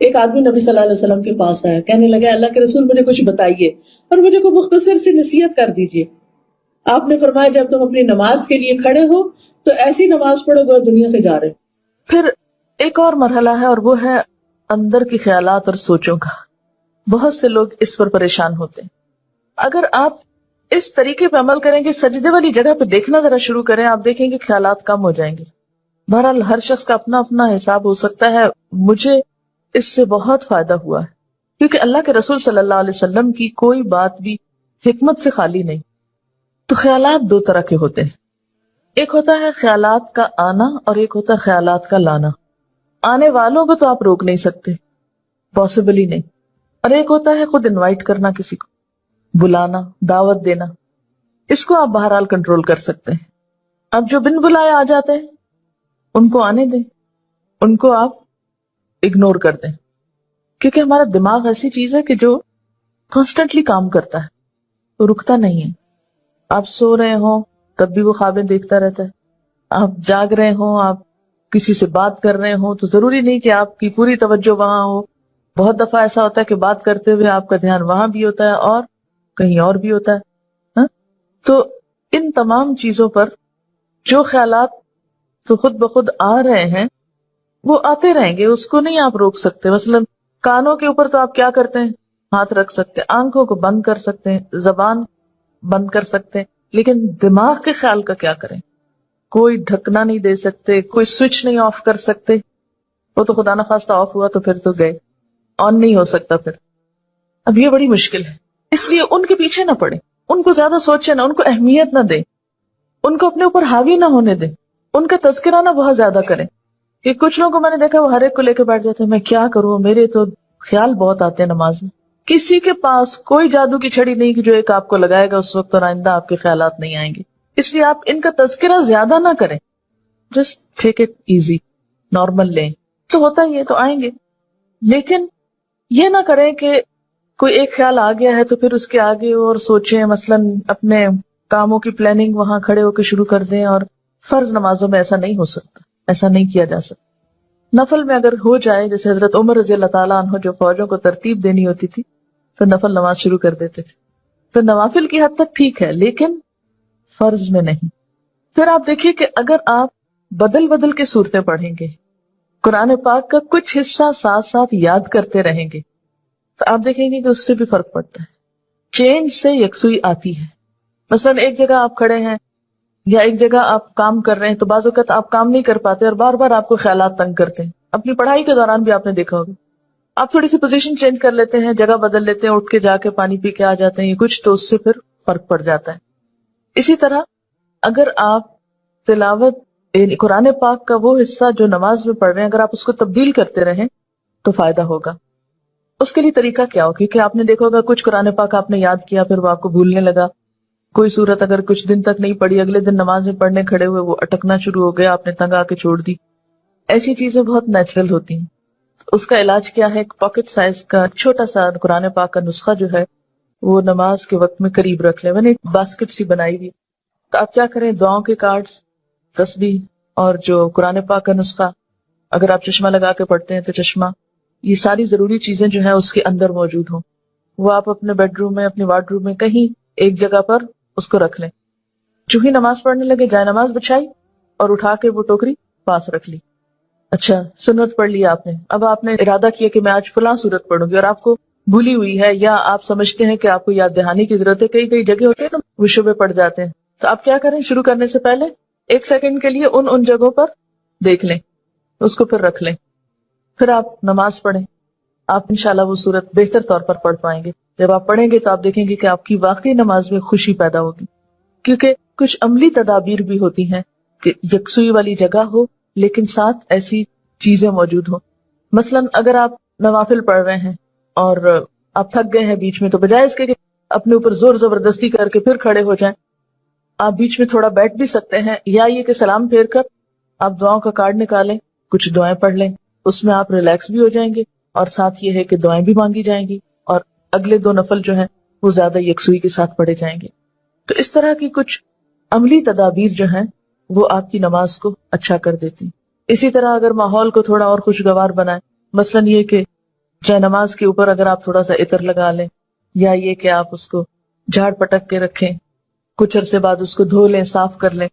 ایک آدمی نبی صلی اللہ علیہ وسلم کے پاس آیا، کہنے لگا اللہ کے رسول مجھے کچھ بتائیے اور مجھے کوئی مختصر سی نصیحت کر دیجیے. آپ نے فرمایا جب تم اپنی نماز کے لیے کھڑے ہو تو ایسی نماز پڑھو گے دنیا سے جا رہے. پھر ایک اور مرحلہ ہے اور وہ ہے اندر کے خیالات اور سوچوں کا. بہت سے لوگ اس پر پریشان ہوتے ہیں. اگر آپ اس طریقے پہ عمل کریں گے، سجدے والی جگہ پہ دیکھنا ذرا شروع کریں، آپ دیکھیں گے خیالات کم ہو جائیں گے. بہرحال ہر شخص کا اپنا اپنا حساب ہو سکتا ہے. مجھے اس سے بہت فائدہ ہوا ہے کیونکہ اللہ کے رسول صلی اللہ علیہ وسلم کی کوئی بات بھی حکمت سے خالی نہیں. تو خیالات دو طرح کے ہوتے ہیں، ایک ہوتا ہے خیالات کا آنا اور ایک ہوتا ہے خیالات کا لانا. آنے والوں کو تو آپ روک نہیں سکتے، پاسبل ہی نہیں. اور ایک ہوتا ہے خود انوائٹ کرنا، کسی کو بلانا، دعوت دینا. اس کو آپ بہرحال کنٹرول کر سکتے ہیں. اب جو بن بلائے آ جاتے ہیں ان کو آنے دیں، ان کو آپ اگنور کر دیں، کیونکہ ہمارا دماغ ایسی چیز ہے کہ جو کانسٹنٹلی کام کرتا ہے، وہ رکتا نہیں ہے. آپ سو رہے ہوں تب بھی وہ خوابیں دیکھتا رہتا ہے، آپ جاگ رہے ہوں، آپ کسی سے بات کر رہے ہوں تو ضروری نہیں کہ آپ کی پوری توجہ وہاں ہو. بہت دفعہ ایسا ہوتا ہے کہ بات کرتے ہوئے آپ کا دھیان وہاں بھی ہوتا ہے اور کہیں اور بھی ہوتا ہے. تو ان تمام چیزوں پر جو خیالات تو خود بخود آ رہے ہیں وہ آتے رہیں گے، اس کو نہیں آپ روک سکتے. مثلا کانوں کے اوپر تو آپ کیا کرتے ہیں، ہاتھ رکھ سکتے ہیں، آنکھوں کو بند کر سکتے ہیں، زبان بند کر سکتے ہیں، لیکن دماغ کے خیال کا کیا کریں؟ کوئی ڈھکنا نہیں دے سکتے، کوئی سوئچ نہیں آف کر سکتے. وہ تو خدا نخواستہ آف ہوا تو پھر تو گئے، آن نہیں ہو سکتا پھر. اب یہ بڑی مشکل ہے. اس لیے ان کے پیچھے نہ پڑیں، ان کو زیادہ سوچیں نہ، ان کو اہمیت نہ دیں، ان کو اپنے اوپر حاوی نہ ہونے دیں، ان کا تذکرہ نہ بہت زیادہ کریں. کہ کچھ لوگوں کو میں نے دیکھا وہ ہر ایک کو لے کے بیٹھ جاتے ہیں، میں کیا کروں، میرے تو خیال بہت آتے ہیں نماز میں. کسی کے پاس کوئی جادو کی چھڑی نہیں کہ جو ایک آپ کو لگائے گا اس وقت اور آئندہ آپ کے خیالات نہیں آئیں گے. اس لیے آپ ان کا تذکرہ زیادہ نہ کریں، just take it easy, normal لیں. تو ہوتا ہی ہے تو آئیں گے، لیکن یہ نہ کریں کہ کوئی ایک خیال آ گیا ہے تو پھر اس کے آگے اور سوچیں. مثلا اپنے کاموں کی پلاننگ وہاں کھڑے ہو کے شروع کر دیں. اور فرض نمازوں میں ایسا نہیں ہو سکتا، ایسا نہیں کیا جا سکتا. نفل میں اگر ہو جائے، جیسے حضرت عمر رضی اللہ تعالیٰ عنہ جو فوجوں کو ترتیب دینی ہوتی تھی تو نفل نماز شروع کر دیتے تھے. تو نوافل کی حد تک ٹھیک ہے لیکن فرض میں نہیں. پھر آپ دیکھیے کہ اگر آپ بدل بدل کے صورتیں پڑھیں گے، قرآن پاک کا کچھ حصہ ساتھ ساتھ یاد کرتے رہیں گے، تو آپ دیکھیں گے کہ اس سے بھی فرق پڑتا ہے. چینج سے یکسوئی آتی ہے. مثلا ایک جگہ آپ کھڑے ہیں یا ایک جگہ آپ کام کر رہے ہیں تو بعض اوقات آپ کام نہیں کر پاتے اور بار بار آپ کو خیالات تنگ کرتے ہیں. اپنی پڑھائی کے دوران بھی آپ نے دیکھا ہوگا، آپ تھوڑی سی پوزیشن چینج کر لیتے ہیں، جگہ بدل لیتے ہیں، اٹھ کے جا کے پانی پی کے آ جاتے ہیں، یہ کچھ تو اس سے پھر فرق پڑ جاتا ہے. اسی طرح اگر آپ تلاوت یعنی قرآن پاک کا وہ حصہ جو نماز میں پڑھ رہے ہیں، اگر آپ اس کو تبدیل کرتے رہیں تو فائدہ ہوگا. اس کے لیے طریقہ کیا ہو؟ کیونکہ آپ نے دیکھا ہوگا کچھ قرآن پاک آپ نے یاد کیا پھر وہ آپ کو بھولنے لگا. کوئی صورت اگر کچھ دن تک نہیں پڑھی، اگلے دن نماز میں پڑھنے کھڑے ہوئے وہ اٹکنا شروع ہو گیا، آپ نے تنگ آ کے چھوڑ دی. ایسی چیزیں بہت نیچرل ہوتی ہیں. اس کا علاج کیا ہے؟ ایک پاکٹ سائز کا چھوٹا سا قرآن پاک کا نسخہ جو ہے وہ نماز کے وقت میں قریب رکھ لیں. میں نے ایک باسکٹ سی بنائی ہوئی. تو آپ کیا کریں، دعاؤں کے کارڈز، تسبیح اور جو قرآن پاک کا نسخہ، اگر آپ چشمہ لگا کے پڑھتے ہیں تو چشمہ، یہ ساری ضروری چیزیں جو ہیں اس کے اندر موجود ہوں. وہ آپ اپنے بیڈ روم میں، اپنے وارڈ روم میں کہیں ایک جگہ پر اس کو رکھ لیں. جو ہی نماز پڑھنے لگے جائے نماز بچھائی اور اٹھا کے وہ ٹوکری پاس رکھ لی. اچھا سنت پڑھ لی آپ نے، اب آپ نے ارادہ کیا کہ میں آج فلاں سورت پڑھوں گی اور آپ کو بھولی ہوئی ہے یا آپ سمجھتے ہیں کہ آپ کو یاد دہانی کی ضرورت ہے. کئی کئی جگہ ہوتے ہیں نا وہ شبے پڑ جاتے ہیں. تو آپ کیا کریں، شروع کرنے سے پہلے 1 سیکنڈ کے لیے ان جگہوں پر دیکھ لیں، اس کو پھر رکھ لیں، پھر آپ نماز پڑھیں. آپ انشاءاللہ وہ سورت بہتر طور پر پڑھ پائیں گے. جب آپ پڑھیں گے تو آپ دیکھیں گے کہ آپ کی واقعی نماز میں خوشی پیدا ہوگی. کیونکہ کچھ عملی تدابیر بھی ہوتی ہیں کہ یکسوئی والی جگہ ہو لیکن ساتھ ایسی چیزیں موجود ہوں. مثلا اگر آپ نوافل پڑھ رہے ہیں اور آپ تھک گئے ہیں بیچ میں، تو بجائے اس کے کہ اپنے اوپر زور زبردستی کر کے پھر کھڑے ہو جائیں، آپ بیچ میں تھوڑا بیٹھ بھی سکتے ہیں. یا یہ کہ سلام پھیر کر آپ دعاؤں کا کارڈ نکالیں، کچھ دعائیں پڑھ لیں، اس میں آپ ریلیکس بھی ہو جائیں گے اور ساتھ یہ ہے کہ دعائیں بھی مانگی جائیں گی اور اگلے 2 نفل جو ہیں وہ زیادہ یکسوئی کے ساتھ پڑھے جائیں گے. تو اس طرح کی کچھ عملی تدابیر جو ہیں وہ آپ کی نماز کو اچھا کر دیتی. اسی طرح اگر ماحول کو تھوڑا اور خوشگوار بنائیں، مثلا یہ کہ جائے نماز کے اوپر اگر آپ تھوڑا سا عطر لگا لیں، یا یہ کہ آپ اس کو جھاڑ پٹک کے رکھیں، کچھ عرصے بعد اس کو دھو لیں، صاف کر لیں،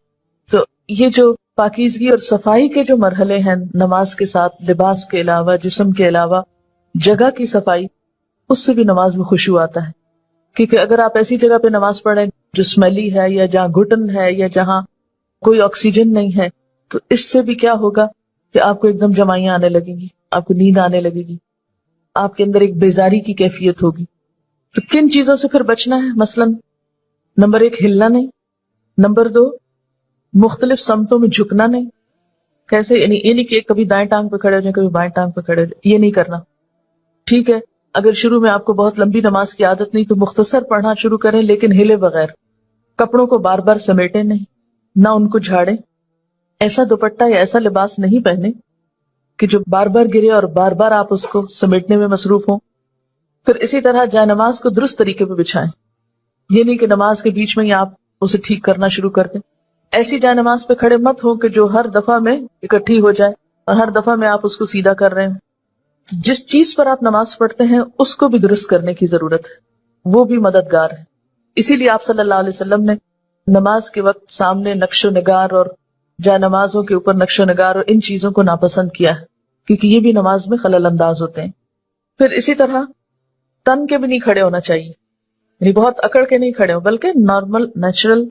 تو یہ جو پاکیزگی اور صفائی کے جو مرحلے ہیں نماز کے ساتھ، لباس کے علاوہ، جسم کے علاوہ جگہ کی صفائی، اس سے بھی نماز میں خشوع آتا ہے. کیونکہ اگر آپ ایسی جگہ پہ نماز پڑھیں جو اسمیلی ہے، یا جہاں گھٹن ہے، یا جہاں کوئی آکسیجن نہیں ہے، تو اس سے بھی کیا ہوگا کہ آپ کو ایک دم جمائیاں آنے لگیں گی، آپ کو نیند آنے لگے گی، آپ کے اندر ایک بیزاری کی کیفیت ہوگی. تو کن چیزوں سے پھر بچنا ہے؟ مثلا نمبر 1 ہلنا نہیں، نمبر 2 مختلف سمتوں میں جھکنا نہیں. کیسے؟ یعنی یہ نہیں کہ کبھی دائیں ٹانگ پہ کھڑے ہو جائیں، کبھی بائیں ٹانگ پہ کھڑے ہو جائیں، یہ نہیں کرنا. ٹھیک ہے، اگر شروع میں آپ کو بہت لمبی نماز کی عادت نہیں تو مختصر پڑھنا شروع کریں، لیکن ہلے بغیر. کپڑوں کو بار بار سمیٹیں نہیں، نہ ان کو جھاڑیں. ایسا دوپٹہ یا ایسا لباس نہیں پہنے کہ جو بار بار گرے اور بار بار آپ اس کو سمیٹنے میں مصروف ہوں. پھر اسی طرح جائے نماز کو درست طریقے پہ بچھائیں. یہ نہیں کہ نماز کے بیچ میں ہی آپ اسے ٹھیک کرنا شروع کر دیں. ایسی جائے نماز پہ کھڑے مت ہو کہ جو ہر دفعہ میں اکٹھی ہو جائے اور ہر دفعہ میں آپ اس کو سیدھا کر رہے ہیں. جس چیز پر آپ نماز پڑھتے ہیں اس کو بھی درست کرنے کی ضرورت ہے، وہ بھی مددگار ہے. اسی لیے آپ صلی اللہ علیہ وسلم نے نماز کے وقت سامنے نقش و نگار اور جائے نمازوں کے اوپر نقش و نگار اور ان چیزوں کو ناپسند کیا ہے، کیونکہ یہ بھی نماز میں خلل انداز ہوتے ہیں. پھر اسی طرح تن کے بھی نہیں کھڑے ہونا چاہیے، یعنی بہت اکڑ کے نہیں کھڑے ہوں، بلکہ نارمل نیچرل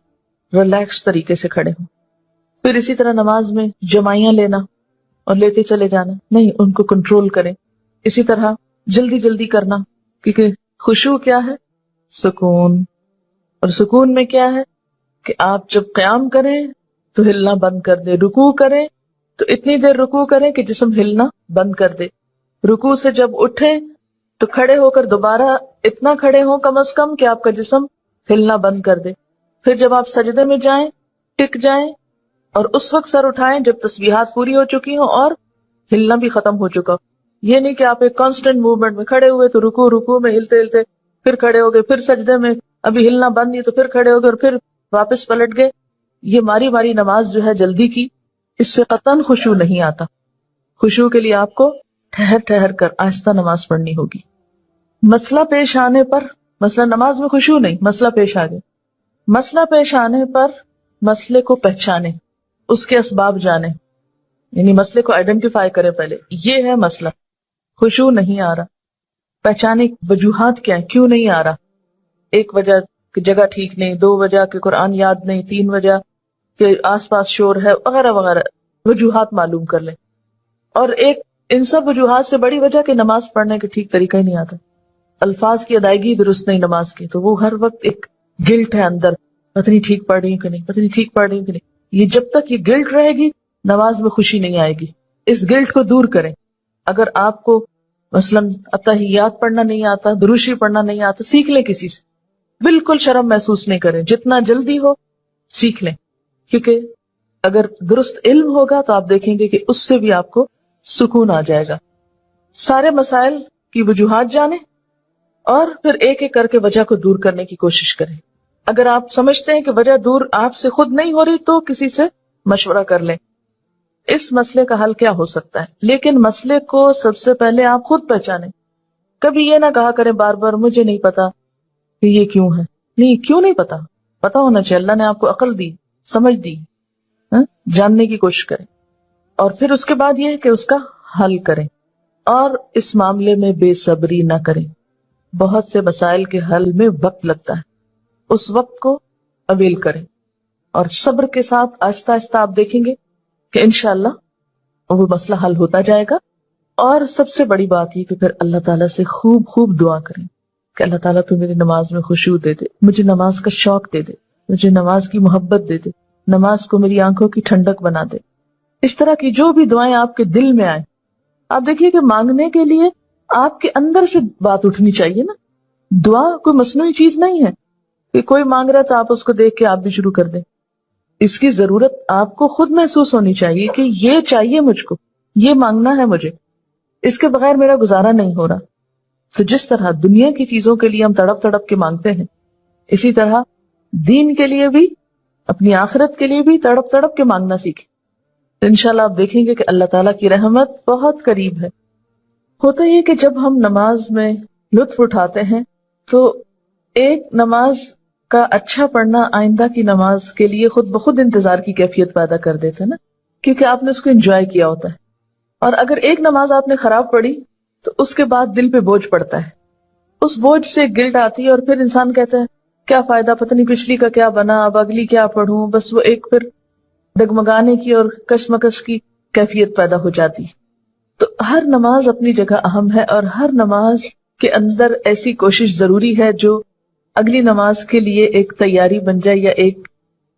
ریلیکس طریقے سے کھڑے ہوں. پھر اسی طرح نماز میں جمائیاں لینا اور لیتے چلے جانا نہیں، ان کو کنٹرول کریں. اسی طرح جلدی جلدی کرنا، کیونکہ خشوع کیا ہے؟ سکون. اور سکون میں کیا ہے کہ آپ جب قیام کریں تو ہلنا بند کر دے، رکوع کریں تو اتنی دیر رکوع کریں کہ جسم ہلنا بند کر دے، رکوع سے جب اٹھیں تو کھڑے ہو کر دوبارہ اتنا کھڑے ہوں کم از کم کہ آپ کا جسم ہلنا بند کر دے. پھر جب آپ سجدے میں جائیں ٹک جائیں اور اس وقت سر اٹھائیں جب تسبیحات پوری ہو چکی ہوں اور ہلنا بھی ختم ہو چکا. یہ نہیں کہ آپ ایک کانسٹنٹ موومنٹ میں کھڑے ہوئے تو رکوع میں ہلتے ہلتے پھر کھڑے ہو گئے، پھر سجدے میں ابھی ہلنا بند نہیں تو پھر کھڑے ہو گئے اور پھر واپس پلٹ گئے. یہ ماری ماری نماز جو ہے جلدی کی، اس سے قطعاً خشوع نہیں آتا. خشوع کے لیے آپ کو ٹھہر ٹھہر کر آہستہ نماز پڑھنی ہوگی. مسئلہ پیش آنے پر، مسئلہ نماز میں خشوع نہیں، مسئلہ پیش آ گئے، مسئلہ پیش آنے پر مسئلے کو پہچانے، اس کے اسباب جانے، یعنی مسئلے کو آئیڈینٹیفائی کریں. پہلے یہ ہے مسئلہ، خشوع نہیں آ رہا، پہچانے وجوہات کیا ہیں، کیوں نہیں آ رہا. ایک وجہ کہ جگہ ٹھیک نہیں، 2 وجہ کہ قرآن یاد نہیں، 3 وجہ کہ آس پاس شور ہے، وغیرہ وغیرہ وجوہات معلوم کر لیں. اور ایک ان سب وجوہات سے بڑی وجہ کہ نماز پڑھنے کا ٹھیک طریقہ ہی نہیں آتا، الفاظ کی ادائیگی درست نہیں نماز کی، تو وہ ہر وقت ایک گلٹ ہے اندر، پتہ نہیں ٹھیک پڑھ رہی ہوں کہ نہیں، پتہ نہیں ٹھیک پڑھ رہی ہوں کہ نہیں. یہ جب تک یہ گلٹ رہے گی نماز میں خوشی نہیں آئے گی. اس گلٹ کو دور کریں. اگر آپ کو مثلاً اتحیات پڑھنا نہیں آتا، دروشی پڑھنا نہیں آتا، سیکھ لیں کسی سے، بالکل شرم محسوس نہیں کریں، جتنا جلدی ہو سیکھ لیں. کیونکہ اگر درست علم ہوگا تو آپ دیکھیں گے کہ اس سے بھی آپ کو سکون آ جائے گا. سارے مسائل کی وجوہات جانیں اور پھر ایک ایک کر کے وجہ کو دور کرنے کی کوشش کریں. اگر آپ سمجھتے ہیں کہ وجہ دور آپ سے خود نہیں ہو رہی تو کسی سے مشورہ کر لیں، اس مسئلے کا حل کیا ہو سکتا ہے. لیکن مسئلے کو سب سے پہلے آپ خود پہچانیں. کبھی یہ نہ کہا کریں بار بار مجھے نہیں پتا کہ یہ کیوں ہے. نہیں، کیوں نہیں پتا، پتا ہونا چاہیے. اللہ نے آپ کو عقل دی، سمجھ دی، جاننے کی کوشش کریں. اور پھر اس کے بعد یہ ہے کہ اس کا حل کریں. اور اس معاملے میں بے صبری نہ کریں. بہت سے مسائل کے حل میں وقت لگتا ہے، اس وقت کو اویل کریں اور صبر کے ساتھ آہستہ آہستہ آپ دیکھیں گے کہ انشاءاللہ وہ مسئلہ حل ہوتا جائے گا. اور سب سے بڑی بات یہ کہ پھر اللہ تعالیٰ سے خوب خوب دعا کریں کہ اللہ تعالیٰ تو میری نماز میں خشوع دے دے، مجھے نماز کا شوق دے دے، مجھے نماز کی محبت دے دے، نماز کو میری آنکھوں کی ٹھنڈک بنا دے. اس طرح کی جو بھی دعائیں آپ کے دل میں آئیں، آپ دیکھیے کہ مانگنے کے لیے آپ کے اندر سے بات اٹھنی چاہیے نا. دعا کوئی مصنوعی چیز نہیں ہے کہ کوئی مانگ رہا تو آپ اس کو دیکھ کے آپ بھی شروع کر دیں. اس کی ضرورت آپ کو خود محسوس ہونی چاہیے کہ یہ چاہیے مجھ کو، یہ مانگنا ہے مجھے، اس کے بغیر میرا گزارا نہیں ہو رہا. تو جس طرح دنیا کی چیزوں کے لیے ہم تڑپ تڑپ کے مانگتے ہیں، اسی طرح دین کے لیے بھی، اپنی آخرت کے لیے بھی تڑپ تڑپ کے مانگنا سیکھیں. انشاءاللہ آپ دیکھیں گے کہ اللہ تعالیٰ کی رحمت بہت قریب ہے. ہوتا یہ کہ جب ہم نماز میں لطف اٹھاتے ہیں تو ایک نماز کا اچھا پڑھنا آئندہ کی نماز کے لیے خود بخود انتظار کی کیفیت پیدا کر دیتا ہے نا، کیونکہ آپ نے اس کو انجوائے کیا ہوتا ہے. اور اگر ایک نماز آپ نے خراب پڑھی تو اس کے بعد دل پہ بوجھ پڑتا ہے، اس بوجھ سے گلٹ آتی ہے، اور پھر انسان کہتا ہے کیا فائدہ، پتہ نہیں پچھلی کا کیا بنا، اب اگلی کیا پڑھوں. بس وہ ایک پھر ڈگمگانے کی اور کشمکش کی کیفیت پیدا ہو جاتی. تو ہر نماز اپنی جگہ اہم ہے، اور ہر نماز کے اندر ایسی کوشش ضروری ہے جو اگلی نماز کے لیے ایک تیاری بن جائے، یا ایک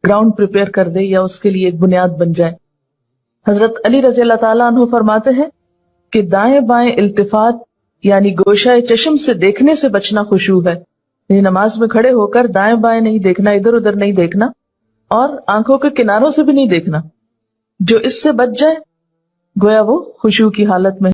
گراؤنڈ پریپئر کر دے، یا اس کے لیے ایک بنیاد بن جائے. حضرت علی رضی اللہ تعالیٰ عنہ فرماتے ہیں کہ دائیں بائیں التفات یعنی گوشہ چشم سے دیکھنے سے بچنا خشوع ہے. یعنی نماز میں کھڑے ہو کر دائیں بائیں نہیں دیکھنا، ادھر ادھر نہیں دیکھنا، اور آنکھوں کے کناروں سے بھی نہیں دیکھنا. جو اس سے بچ جائے گویا وہ خشوع کی حالت میں